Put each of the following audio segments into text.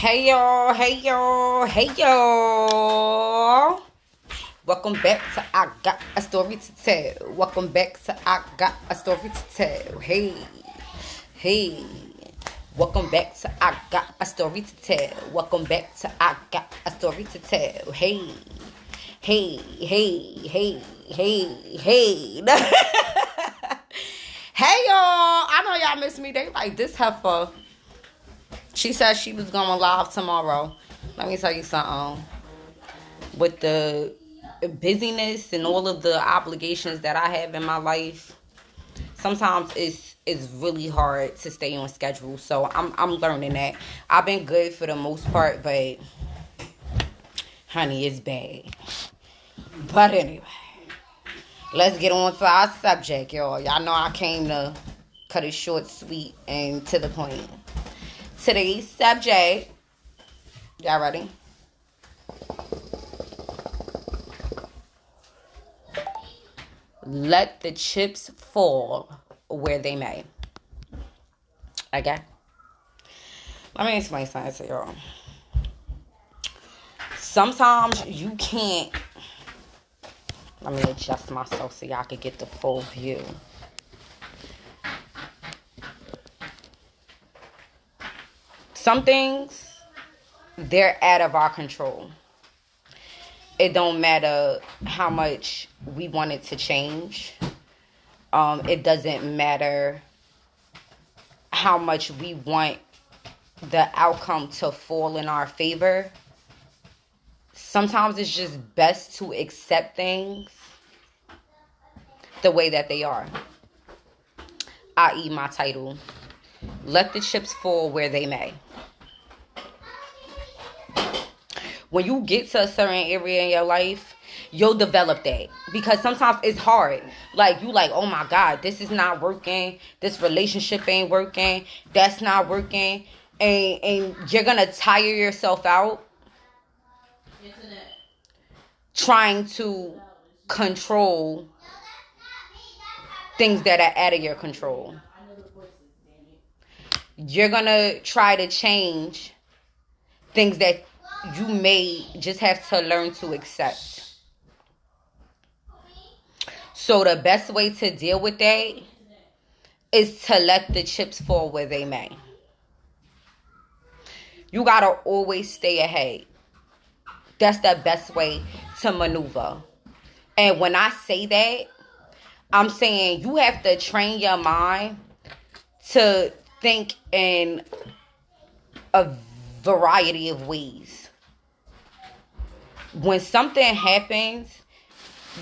Hey y'all, hey y'all, hey y'all. Welcome back to I Got a Story to Tell. Welcome back to I Got a Story to Tell. Hey, hey. Welcome back to I Got a Story to Tell. Welcome back to I Got a Story to Tell. Hey, hey, hey, hey, hey, hey. Hey y'all. I know y'all miss me. They like this heifer. She said she was going live tomorrow. Let me tell you something. With the busyness and all of the obligations that I have in my life, sometimes it's really hard to stay on schedule. So I'm learning that. I've been good for the most part, but honey, it's bad. But anyway, let's get on to our subject, y'all. Y'all know I came to cut it short, sweet, and to the point. Today's subject. Y'all ready? Let the chips fall where they may. Okay? Let me explain something to y'all. Sometimes you can't. Let me adjust myself so y'all can get the full view. Some things, they're out of our control. It don't matter how much we want it to change. It doesn't matter how much we want the outcome to fall in our favor. Sometimes it's just best to accept things the way that they are. I.e. my title. Let the chips fall where they may. When you get to a certain area in your life, you'll develop that. Because sometimes it's hard. Like, you like, oh my God, this is not working. This relationship ain't working. That's not working. And you're going to tire yourself out trying to control things that are out of your control. You're going to try to change things that you may just have to learn to accept. So the best way to deal with that is to let the chips fall where they may. You got to always stay ahead. That's the best way to maneuver. And when I say that, I'm saying you have to train your mind to think in a variety of ways. When something happens,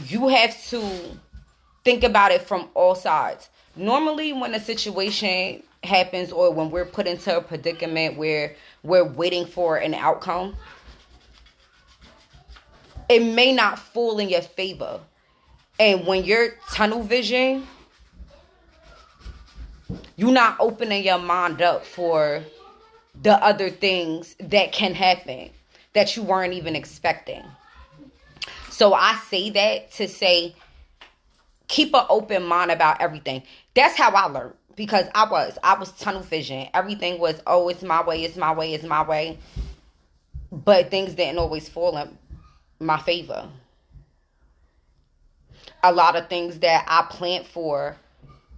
you have to think about it from all sides. Normally, when a situation happens or when we're put into a predicament where we're waiting for an outcome, it may not fall in your favor. And when you're tunnel vision, you're not opening your mind up for the other things that can happen that you weren't even expecting. So I say that to say, keep an open mind about everything. That's how I learned. Because I was tunnel vision. Everything was, oh, it's my way, it's my way, it's my way. But things didn't always fall in my favor. A lot of things that I planned for,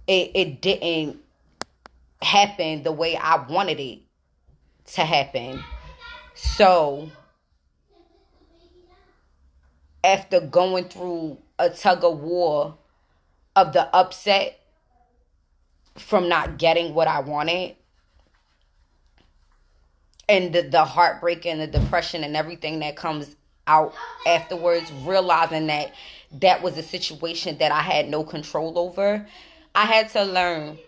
it didn't happen the way I wanted it to happen. So, after going through a tug of war of the upset from not getting what I wanted, and the heartbreak and the depression and everything that comes out afterwards, realizing that was a situation that I had no control over, I had to learn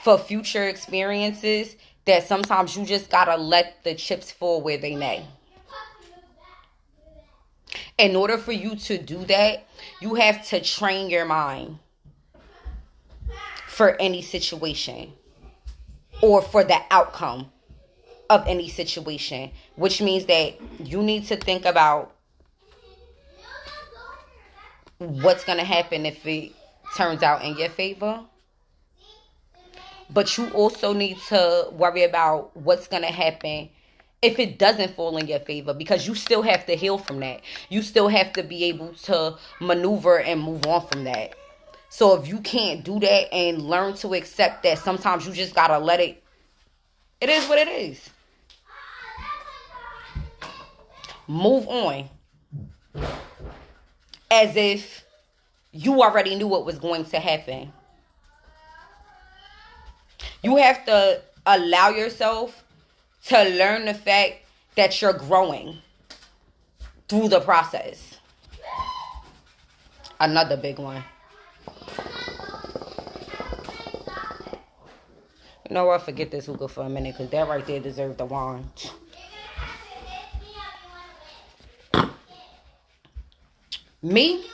for future experiences that sometimes you just gotta let the chips fall where they may. In order for you to do that, you have to train your mind for any situation or for the outcome of any situation, which means that you need to think about what's going to happen if it turns out in your favor. But you also need to worry about what's going to happen if it doesn't fall in your favor, because you still have to heal from that. You still have to be able to maneuver and move on from that. So if you can't do that and learn to accept that sometimes you just gotta let it is what it is. Move on. As if you already knew what was going to happen. You have to allow yourself to learn the fact that you're growing through the process. Another big one. You know what? Forget this hookah for a minute, because that right there deserves the wine. Me?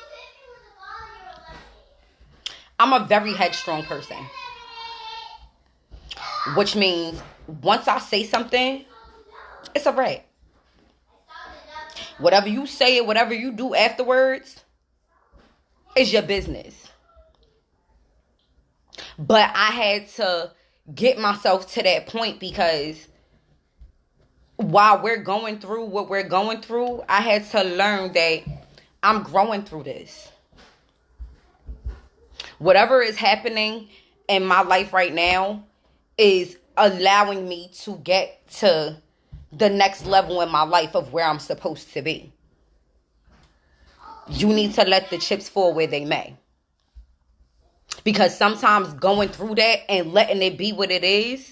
I'm a very headstrong person. Which means once I say something, it's a wrap. Whatever you say or whatever you do afterwards is your business. But I had to get myself to that point, because while we're going through what we're going through, I had to learn that I'm growing through this. Whatever is happening in my life right now is allowing me to get to the next level in my life of where I'm supposed to be. You need to let the chips fall where they may. Because sometimes going through that and letting it be what it is,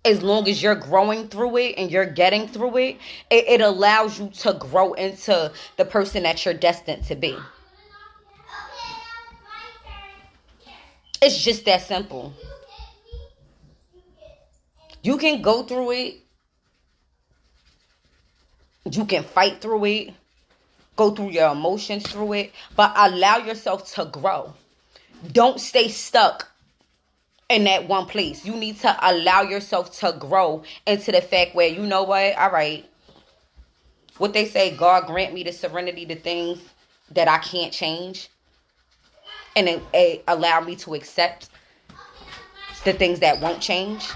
as long as you're growing through it and you're getting through it, it allows you to grow into the person that you're destined to be. It's just that simple. You can go through it. You can fight through it. Go through your emotions through it. But allow yourself to grow. Don't stay stuck in that one place. You need to allow yourself to grow into the fact where, you know what? All right. What they say, God grant me the serenity to things that I can't change. And it allow me to accept the things that won't change.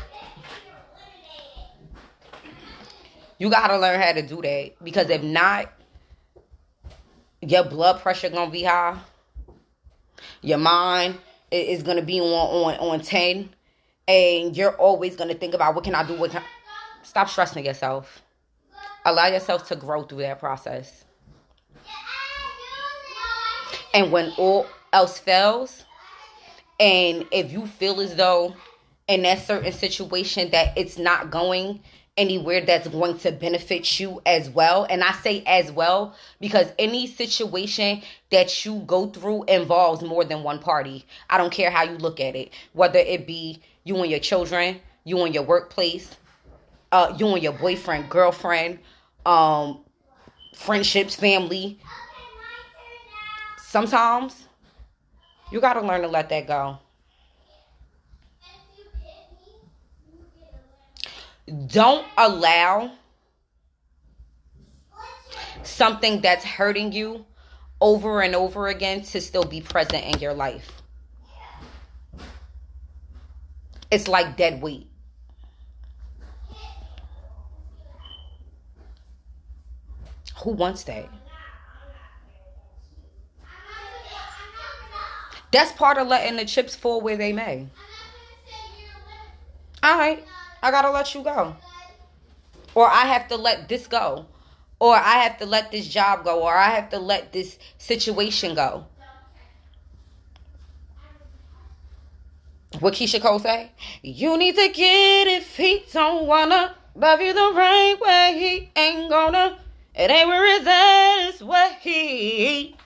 You got to learn how to do that. Because if not, your blood pressure going to be high. Your mind is going to be on 10. And you're always going to think about, what can I do? Stop stressing yourself. Allow yourself to grow through that process. And when all else fails, and if you feel as though in that certain situation that it's not going anywhere that's going to benefit you as well. And I say as well because any situation that you go through involves more than one party. I don't care how you look at it. Whether it be you and your children, you and your workplace, you and your boyfriend, girlfriend, friendships, family. Sometimes you got to learn to let that go. Don't allow something that's hurting you over and over again to still be present in your life. It's like dead weight. Who wants that? That's part of letting the chips fall where they may. All right, I gotta let you go. Or I have to let this go. Or I have to let this job go. Or I have to let this situation go. What Keisha Cole say? You need to get it if he don't wanna love you the right way. He ain't gonna. It ain't where it's at, it's where he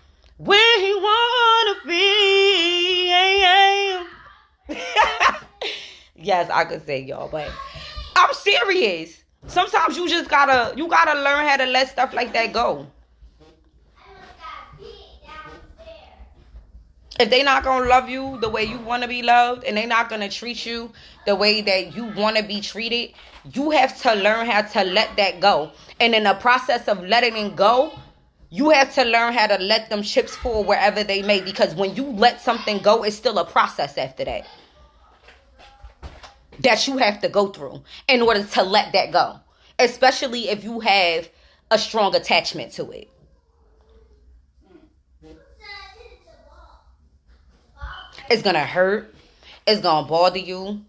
wanna be. Yes, I could say y'all, but I'm serious. Sometimes you just gotta learn how to let stuff like that go. If they not gonna love you the way you want to be loved, and they not gonna treat you the way that you want to be treated, you have to learn how to let that go. And in the process of letting it go, you have to learn how to let them chips fall wherever they may. Because when you let something go, it's still a process after that you have to go through in order to let that go. especially if you have a strong attachment to it. It's gonna hurt. It's gonna bother you.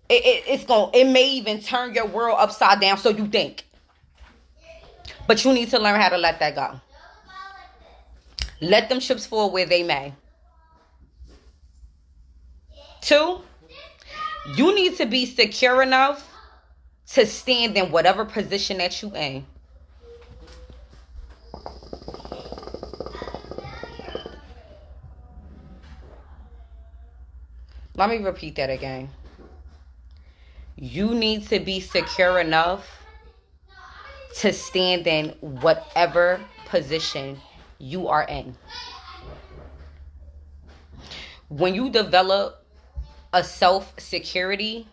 It may even turn your world upside down, so you think. But you need to learn how to let that go. Let them chips fall where they may. 2, you need to be secure enough to stand in whatever position that you in. Let me repeat that again. You need to be secure enough to stand in whatever position you are in. When you develop a self-security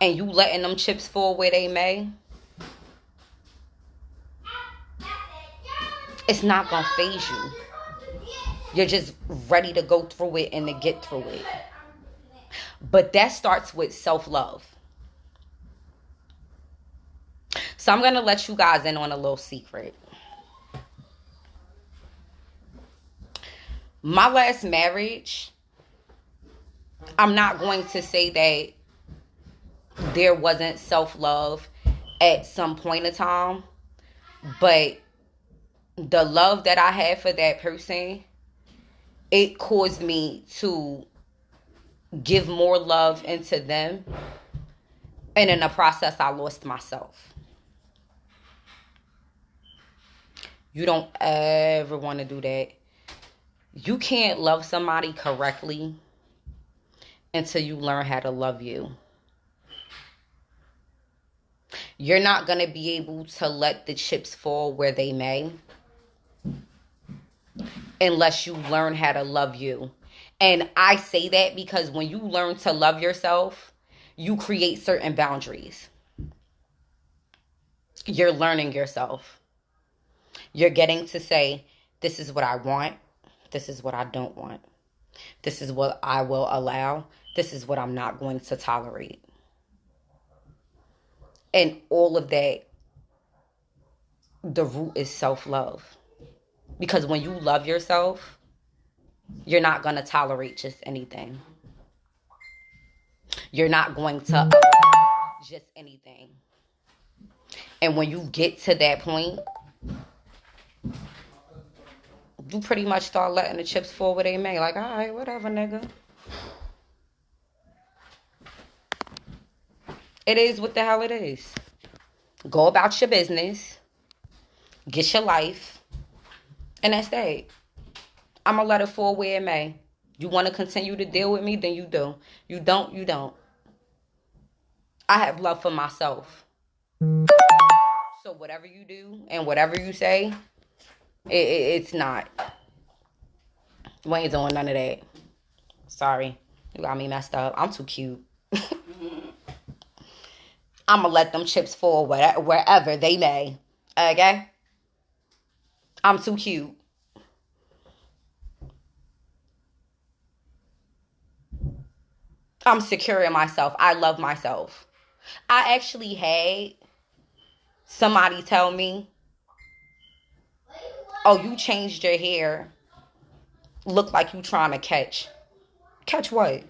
and you letting them chips fall where they may, it's not gonna phase you. You're just ready to go through it and to get through it. But that starts with self-love. So I'm gonna let you guys in on a little secret. My last marriage, I'm not going to say that there wasn't self-love at some point in time, but the love that I had for that person, it caused me to give more love into them, and in the process I lost myself. You don't ever want to do that. You can't love somebody correctly until you learn how to love you. You're not going to be able to let the chips fall where they may unless you learn how to love you. And I say that because when you learn to love yourself, you create certain boundaries. You're learning yourself. You're getting to say, this is what I want. This is what I don't want. This is what I will allow. This is what I'm not going to tolerate. And all of that, the root is self-love. Because when you love yourself, you're not going to tolerate just anything. You're not going to allow just anything. And when you get to that point, you pretty much start letting the chips fall where they may. Like, all right, whatever, nigga. It is what the hell it is. Go about your business. Get your life. And that's that. I'm going to let it fall where it may. You want to continue to deal with me, then you do. You don't, you don't. I have love for myself. So whatever you do and whatever you say, it's not. We ain't doing none of that. Sorry. You got me messed up. I'm too cute. I'm going to let them chips fall wherever they may. Okay? I'm too cute. I'm secure in myself. I love myself. I actually had somebody tell me, oh, you changed your hair. Look like you trying to catch. Catch what?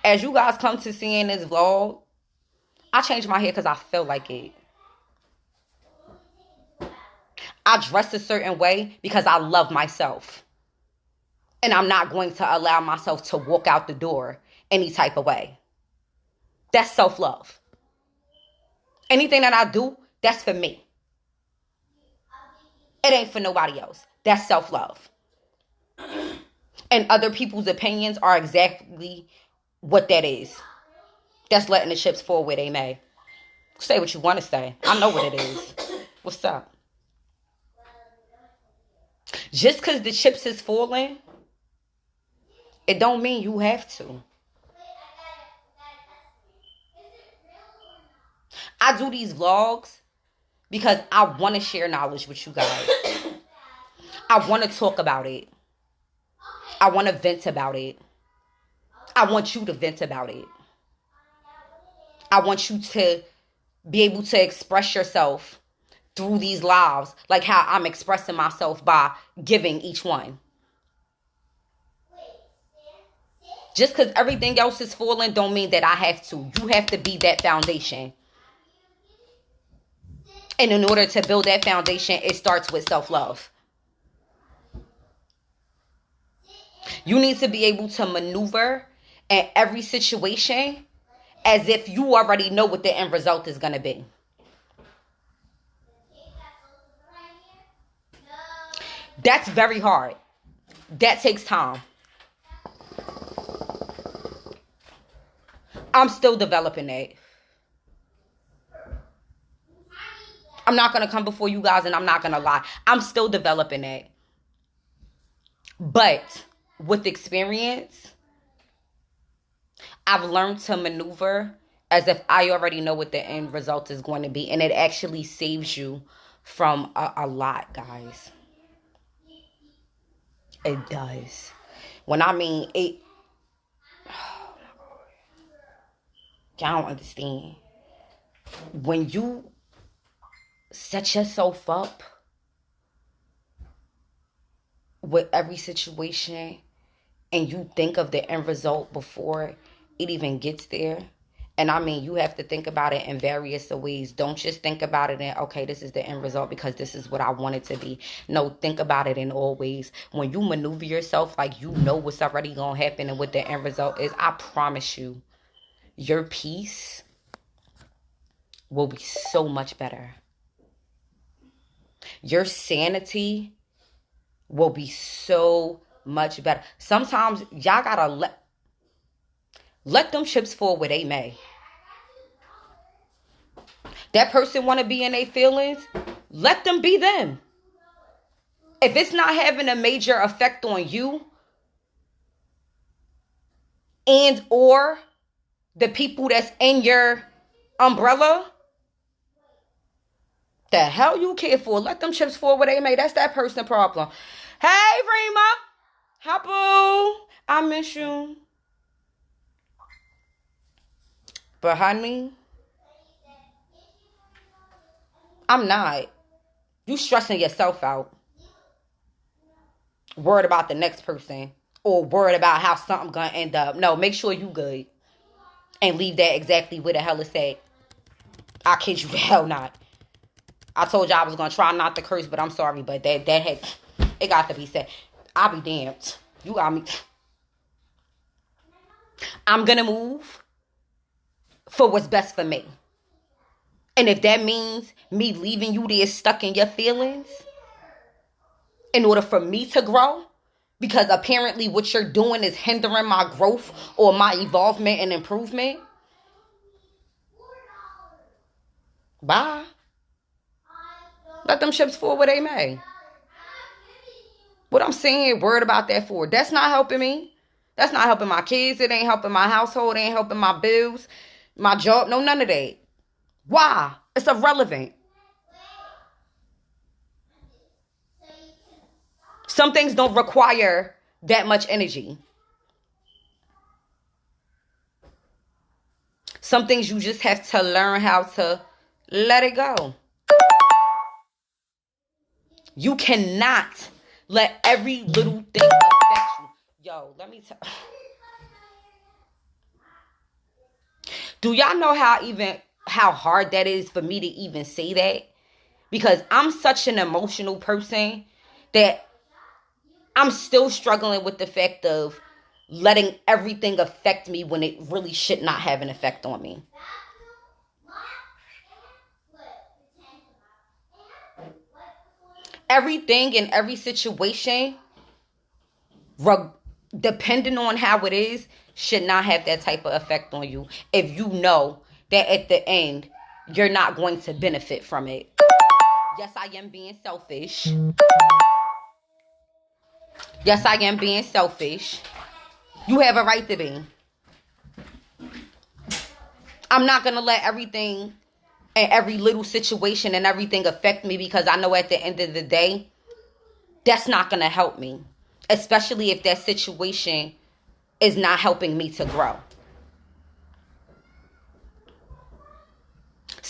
As you guys come to see in this vlog, I changed my hair because I feel like it. I dress a certain way because I love myself. And I'm not going to allow myself to walk out the door any type of way. That's self-love. Anything that I do, that's for me. It ain't for nobody else. That's self-love. And other people's opinions are exactly what that is. That's letting the chips fall where they may. Say what you want to say. I know what it is. What's up? Just because the chips is falling, it don't mean you have to. I do these vlogs because I want to share knowledge with you guys. I want to talk about it. I want to vent about it. I want you to vent about it. I want you to be able to express yourself through these lives, like how I'm expressing myself by giving each one. Just because everything else is falling don't mean that I have to. You have to be that foundation. And in order to build that foundation, it starts with self-love. You need to be able to maneuver in every situation as if you already know what the end result is going to be. That's very hard. That takes time. I'm still developing that. I'm not going to come before you guys and I'm not going to lie. I'm still developing that. But with experience, I've learned to maneuver as if I already know what the end result is going to be. And it actually saves you from a lot, guys. It does. When I mean it, oh my God. Y'all don't understand. When you set yourself up with every situation and you think of the end result before it even gets there. And I mean, you have to think about it in various ways. Don't just think about it in, okay, this is the end result because this is what I want it to be. No, think about it in all ways. When you maneuver yourself like you know what's already going to happen and what the end result is, I promise you, your peace will be so much better. Your sanity will be so much better. Sometimes y'all gotta let them chips fall where they may. That person want to be in their feelings, let them be them. If it's not having a major effect on you and or the people that's in your umbrella, the hell you care for? Let them chips fall where they may. That's that person problem. Hey, Rima. Hi, boo. I miss you. But honey, I'm not. You stressing yourself out. Worried about the next person. Or worried about how something gonna end up. No, make sure you good. And leave that exactly where the hell it's at. I kid you the hell not. I told you I was gonna try not to curse, but I'm sorry, but that had it got to be said. I'll be damned. You got me. I'm gonna move for what's best for me. And if that means me leaving you there stuck in your feelings in order for me to grow, because apparently what you're doing is hindering my growth or my evolvement and improvement, bye. Let them chips fall where they may. What I'm saying, worried about that for. That's not helping me. That's not helping my kids. It ain't helping my household. It ain't helping my bills, my job. No, none of that. Why? It's irrelevant. Some things don't require that much energy. Some things you just have to learn how to let it go. You cannot let every little thing affect you. Yo, let me tell. Do y'all know how hard that is for me to even say that? Because I'm such an emotional person that I'm still struggling with the fact of letting everything affect me when it really should not have an effect on me. Everything in every situation, depending on how it is, should not have that type of effect on you if you know that at the end, you're not going to benefit from it. Yes, I am being selfish. Yes, I am being selfish. You have a right to be. I'm not going to let everything and every little situation and everything affect me because I know at the end of the day, that's not going to help me. Especially if that situation is not helping me to grow.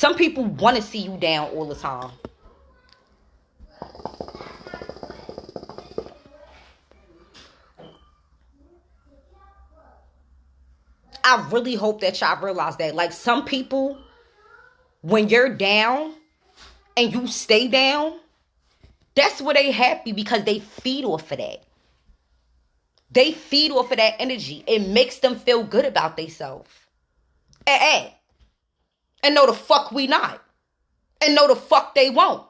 Some people want to see you down all the time. I really hope that y'all realize that. Like, some people, when you're down and you stay down, that's where they happy, because they feed off of that. They feed off of that energy. It makes them feel good about themselves. And no the fuck we not. And no the fuck they won't.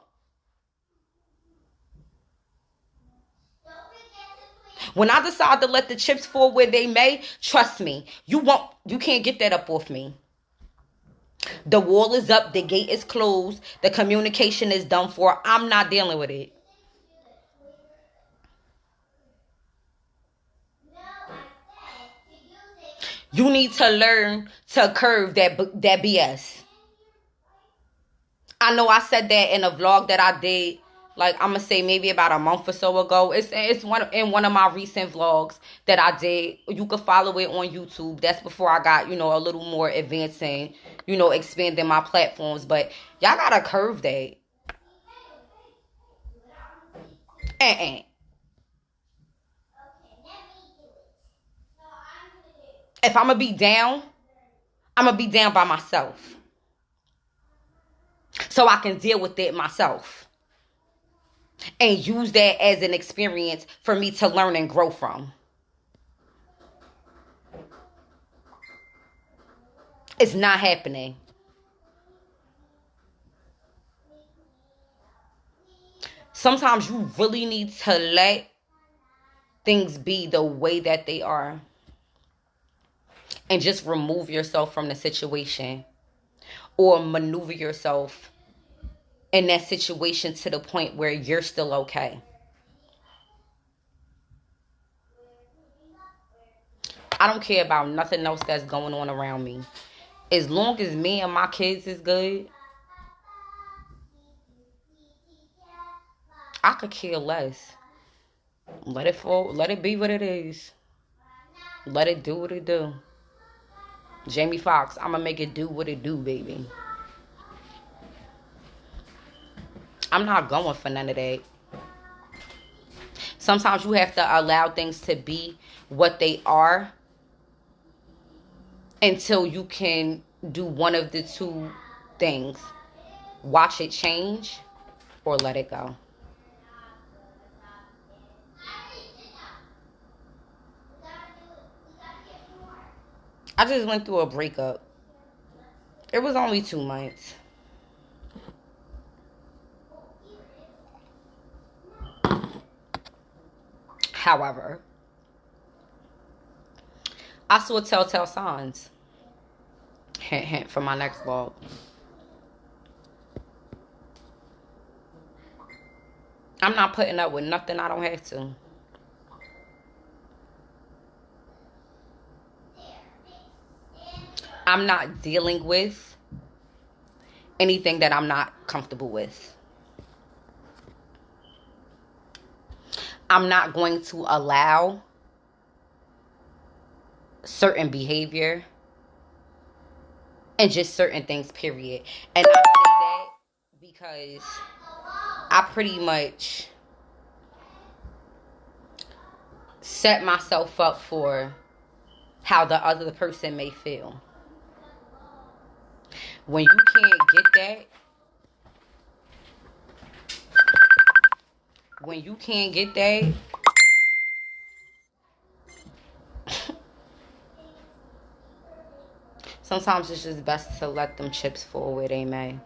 When I decide to let the chips fall where they may, trust me, you can't get that up off me. The wall is up, the gate is closed, the communication is done for. I'm not dealing with it. You need to learn to curve that BS. I know I said that in a vlog that I did, like, I'm going to say maybe about a month or so ago. It's in one of my recent vlogs that I did. You can follow it on YouTube. That's before I got, a little more advancing, expanding my platforms. But y'all got to curve that. If I'm going to be down, I'm going to be down by myself. So I can deal with it myself. And use that as an experience for me to learn and grow from. It's not happening. Sometimes you really need to let things be the way that they are. And just remove yourself from the situation. Or maneuver yourself in that situation to the point where you're still okay. I don't care about nothing else that's going on around me. As long as me and my kids is good, I could care less. Let it fall. Let it be what it is. Let it do what it do. Jamie Foxx, I'm going to make it do what it do, baby. I'm not going for none of that. Sometimes you have to allow things to be what they are until you can do one of the two things. Watch it change or let it go. I just went through a breakup. It was only 2 months. However, I saw telltale signs. Hint, hint for my next vlog. I'm not putting up with nothing I don't have to. I'm not dealing with anything that I'm not comfortable with. I'm not going to allow certain behavior and just certain things, period. And I say that because I pretty much set myself up for how the other person may feel. When you can't get that, sometimes it's just best to let them chips fall where they may.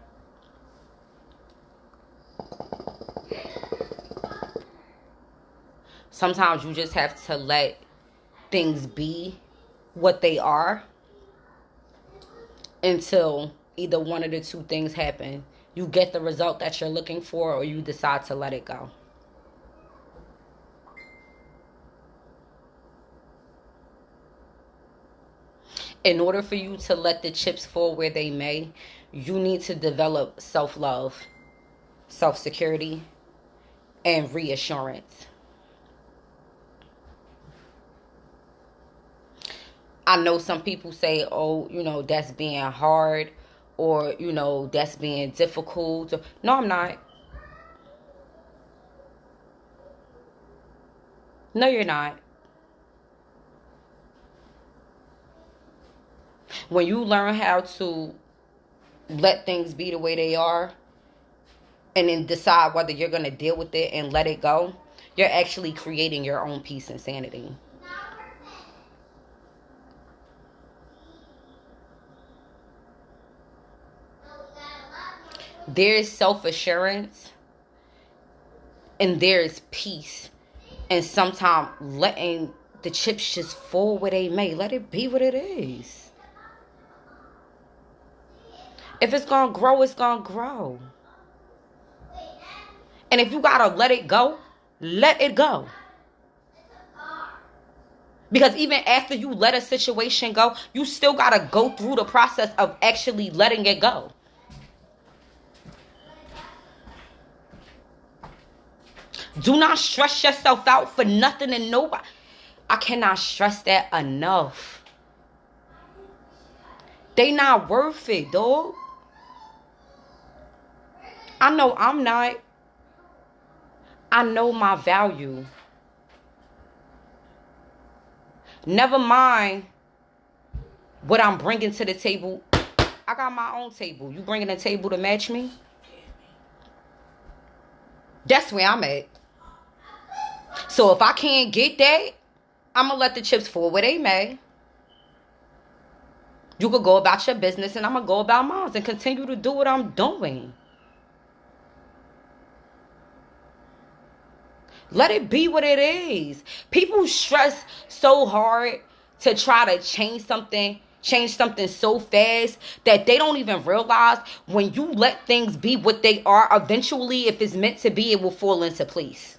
Sometimes you just have to let things be what they are until either one of the two things happen. You get the result that you're looking for, or you decide to let it go. In order for you to let the chips fall where they may, you need to develop self-love, self-security, and reassurance. I know some people say, oh, that's being hard, or, that's being difficult. No, I'm not. No, you're not. When you learn how to let things be the way they are and then decide whether you're going to deal with it and let it go, you're actually creating your own peace and sanity. There's self-assurance and there's peace. And sometimes letting the chips just fall where they may. Let it be what it is. If it's going to grow, it's going to grow. And if you got to let it go, let it go. Because even after you let a situation go, you still got to go through the process of actually letting it go. Do not stress yourself out for nothing and nobody. I cannot stress that enough. They not worth it, dog. I know I'm not. I know my value. Never mind what I'm bringing to the table. I got my own table. You bringing a table to match me? That's where I'm at. So if I can't get that, I'm going to let the chips fall where they may. You could go about your business and I'm going to go about mine and continue to do what I'm doing. Let it be what it is. People stress so hard to try to change something so fast that they don't even realize when you let things be what they are, eventually, if it's meant to be, it will fall into place.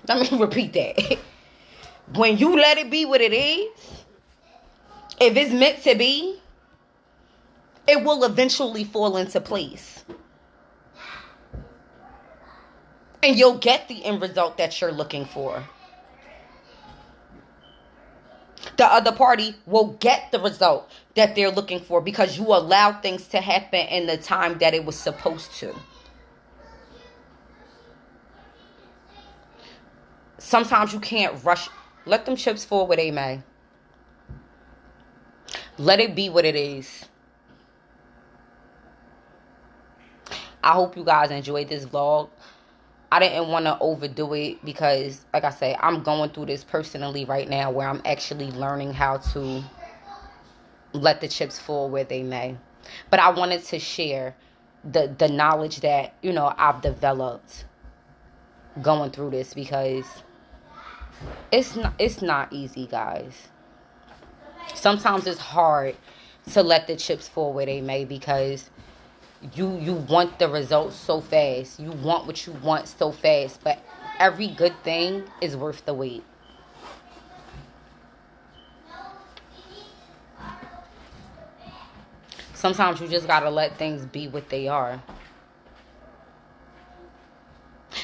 Let me repeat that. When you let it be what it is, if it's meant to be, it will eventually fall into place. And you'll get the end result that you're looking for. The other party will get the result that they're looking for because you allowed things to happen in the time that it was supposed to. Sometimes you can't rush. Let them chips fall where they may. Let it be what it is. I hope you guys enjoyed this vlog. I didn't want to overdo it because, like I said, I'm going through this personally right now where I'm actually learning how to let the chips fall where they may. But I wanted to share the knowledge that, I've developed going through this because it's not easy, guys. Sometimes it's hard to let the chips fall where they may because you want the results so fast. You want what you want so fast. But every good thing is worth the wait. Sometimes you just gotta let things be what they are.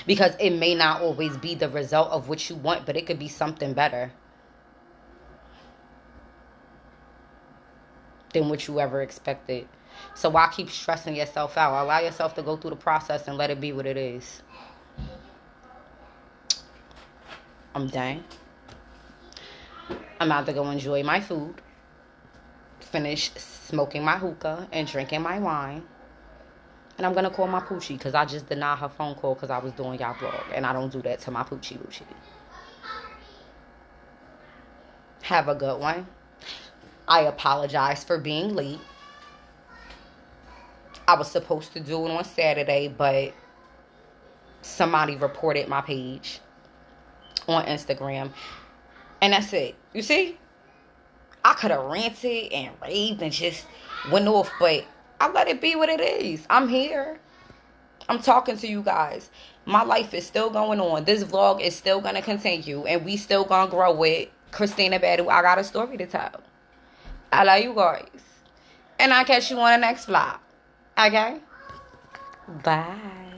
Because it may not always be the result of what you want, but it could be something better than what you ever expected. So why keep stressing yourself out? Allow yourself to go through the process and let it be what it is. I'm done. I'm about to go enjoy my food. Finish smoking my hookah and drinking my wine. And I'm going to call my poochie because I just denied her phone call because I was doing y'all vlog. And I don't do that to my poochie. Have a good one. I apologize for being late. I was supposed to do it on Saturday, but somebody reported my page on Instagram. And that's it. You see? I could have ranted and raved and just went off, but I let it be what it is. I'm here. I'm talking to you guys. My life is still going on. This vlog is still going to continue. And we still going to grow with Christina Badu. I got a story to tell. I love you guys. And I'll catch you on the next vlog. Okay? Bye.